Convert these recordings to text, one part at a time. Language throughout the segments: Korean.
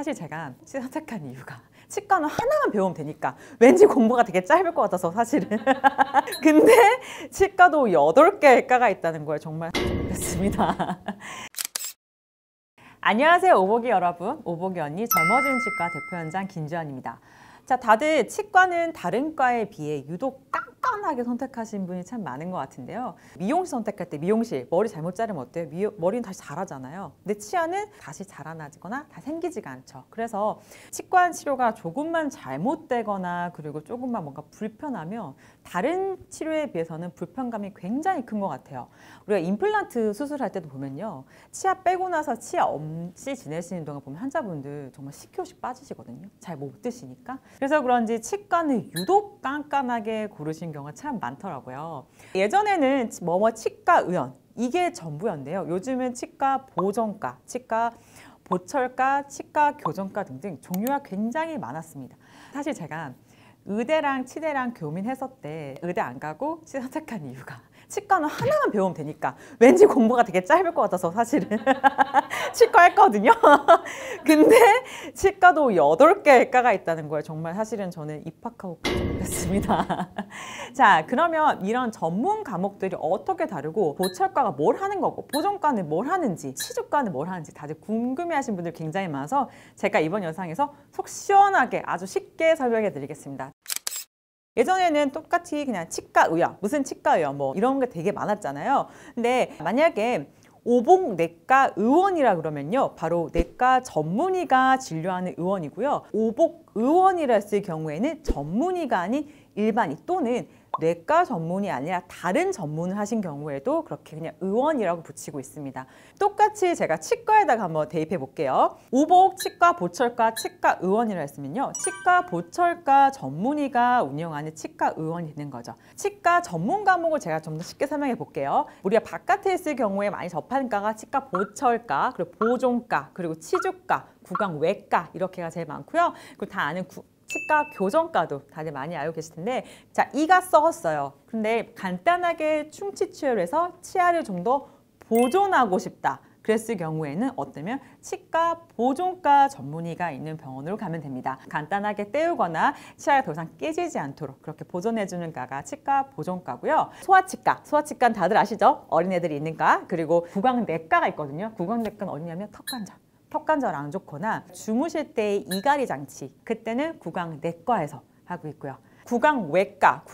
사실 제가 선택한 이유가 치과는 하나만 배우면 되니까 왠지 공부가 되게 짧을 것 같아서 사실은 근데 치과도 8개 과가 있다는 거에 정말 놀랐습니다. 안녕하세요 오보기 여러분, 오보기 언니 젊어지는 치과 대표연장 김주환입니다. 자, 다들 치과는 다른 과에 비해 유독 깐깐하게 선택하신 분이 참 많은 것 같은데요. 미용실 선택할 때 미용실 머리 잘못 자르면 어때요? 머리는 다시 자라잖아요. 근데 치아는 다시 자라나거나 다 생기지가 않죠. 그래서 치과 치료가 조금만 잘못되거나 그리고 조금만 뭔가 불편하면 다른 치료에 비해서는 불편감이 굉장히 큰 것 같아요. 우리가 임플란트 수술할 때도 보면요, 치아 빼고 나서 치아 없이 지내시는 동안 보면 환자분들 정말 10kg씩 빠지시거든요. 잘 못 드시니까. 그래서 그런지 치과는 유독 깐깐하게 고르신 경우가 참 많더라고요. 예전에는 뭐뭐 치과 의원 이게 전부였는데요. 요즘은 치과 보정과, 치과 보철과, 치과 교정과 등등 종류가 굉장히 많았습니다. 사실 제가 의대랑 치대랑 교민했을 때 의대 안 가고 치대 선택한 이유가 치과는 하나만 배우면 되니까 왠지 공부가 되게 짧을 것 같아서 사실은 치과 했거든요. 근데 치과도 8개 과가 있다는 거예요. 정말 사실은 저는 입학하고 깜짝 놀랐습니다. 자, 그러면 이런 전문 과목들이 어떻게 다르고 보철과가 뭘 하는 거고 보정과는 뭘 하는지 치주과는 뭘 하는지 다들 궁금해하신 분들 굉장히 많아서 제가 이번 영상에서 속 시원하게 아주 쉽게 설명해 드리겠습니다. 예전에는 똑같이 그냥 치과의원, 무슨 치과의원 뭐 이런 게 되게 많았잖아요. 근데 만약에 오복내과 의원이라 그러면요, 바로 내과 전문의가 진료하는 의원이고요. 오복의원이라 했을 경우에는 전문의가 아닌 일반의 또는 뇌과 전문이 아니라 다른 전문을 하신 경우에도 그렇게 그냥 의원이라고 붙이고 있습니다. 똑같이 제가 치과에다가 한번 대입해 볼게요. 오복 치과 보철과 치과 의원이라 했으면요, 치과 보철과 전문의가 운영하는 치과 의원이 되는 거죠. 치과 전문 과목을 제가 좀 더 쉽게 설명해 볼게요. 우리가 바깥에 있을 경우에 많이 접하는 과가 치과 보철과, 그리고 보종과, 그리고 치주과, 구강외과 이렇게가 제일 많고요. 그리고 다 아는 치과 교정과도 다들 많이 알고 계실 텐데, 자, 이가 썩었어요. 근데 간단하게 충치 치료를 해서 치아를 좀 더 보존하고 싶다. 그랬을 경우에는 어떠면 치과 보존과 전문의가 있는 병원으로 가면 됩니다. 간단하게 떼우거나 치아가 더 이상 깨지지 않도록 그렇게 보존해주는 과가 치과 보존과고요. 소아치과, 소아치과는 다들 아시죠? 어린애들이 있는 과. 그리고 구강내과가 있거든요. 구강내과는 어디냐면 턱관절 안 좋거나 주무실 때의 이갈이 장치, 그때는 구강내과에서 하고 있고요. 구강외과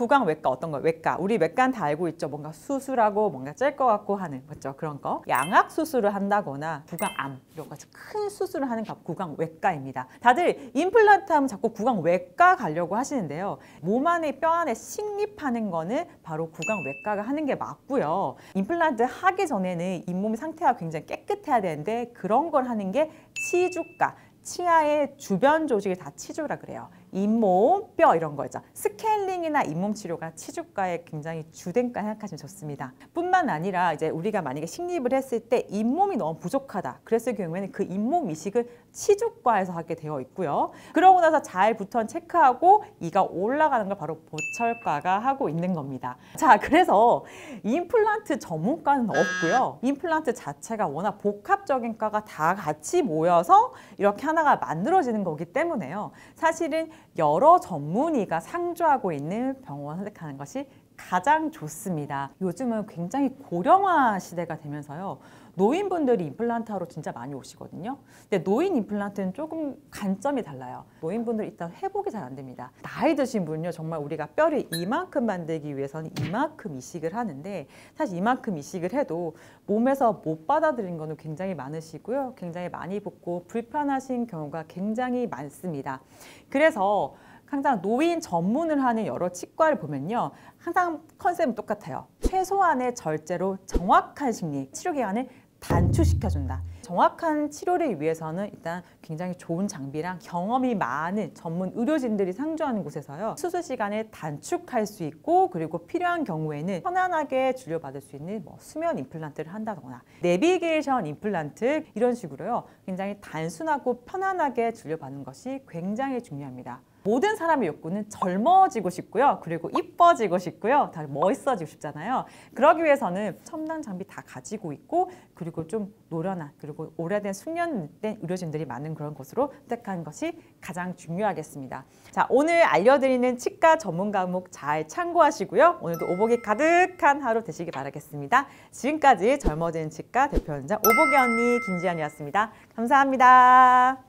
어떤 거? 외과. 우리 외과는 다 알고 있죠. 뭔가 수술하고 뭔가 짤 것 같고 하는, 맞죠? 그런 거. 양악 수술을 한다거나 구강암 이런 거 큰 수술을 하는 구강외과입니다. 다들 임플란트 하면 자꾸 구강외과 가려고 하시는데요. 몸 안에 뼈 안에 식립하는 거는 바로 구강외과가 하는 게 맞고요. 임플란트 하기 전에는 잇몸 상태가 굉장히 깨끗해야 되는데 그런 걸 하는 게 치주과. 치아의 주변 조직을 다 치주라 그래요. 잇몸, 뼈 이런 거죠. 스케일링이나 잇몸 치료가 치주과의 굉장히 주된과 생각하시면 좋습니다. 뿐만 아니라 이제 우리가 만약에 식립을 했을 때 잇몸이 너무 부족하다. 그랬을 경우에는 그 잇몸 이식을 치주과에서 하게 되어 있고요. 그러고 나서 잘 붙어 체크하고 이가 올라가는 걸 바로 보철과가 하고 있는 겁니다. 자, 그래서 임플란트 전문과는 없고요. 임플란트 자체가 워낙 복합적인 과가 다 같이 모여서 이렇게 하나가 만들어지는 거기 때문에요. 사실은 여러 전문의가 상주하고 있는 병원 선택하는 것이 가장 좋습니다. 요즘은 굉장히 고령화 시대가 되면서요, 노인분들이 임플란트 하러 진짜 많이 오시거든요. 근데 노인 임플란트는 조금 관점이 달라요. 노인분들 일단 회복이 잘 안 됩니다. 나이 드신 분은요, 정말 우리가 뼈를 이만큼 만들기 위해서는 이만큼 이식을 하는데, 사실 이만큼 이식을 해도 몸에서 못 받아들이는 거는 굉장히 많으시고요. 굉장히 많이 붓고 불편하신 경우가 굉장히 많습니다. 그래서 항상 노인 전문을 하는 여러 치과를 보면요, 항상 컨셉은 똑같아요. 최소한의 절제로 정확한 식립, 치료 기간을 단축시켜준다. 정확한 치료를 위해서는 일단 굉장히 좋은 장비랑 경험이 많은 전문 의료진들이 상주하는 곳에서요, 수술 시간을 단축할 수 있고, 그리고 필요한 경우에는 편안하게 진료받을 수 있는 수면 임플란트를 한다거나 내비게이션 임플란트 이런 식으로요, 굉장히 단순하고 편안하게 진료받는 것이 굉장히 중요합니다. 모든 사람의 욕구는 젊어지고 싶고요. 그리고 이뻐지고 싶고요. 다 멋있어지고 싶잖아요. 그러기 위해서는 첨단 장비 다 가지고 있고 그리고 좀 노련한 그리고 오래된 숙련된 의료진들이 많은 그런 곳으로 선택하는 것이 가장 중요하겠습니다. 자, 오늘 알려드리는 치과 전문 과목 잘 참고하시고요. 오늘도 오복이 가득한 하루 되시길 바라겠습니다. 지금까지 젊어지는 치과 대표연장 오복이 언니 김지연이었습니다. 감사합니다.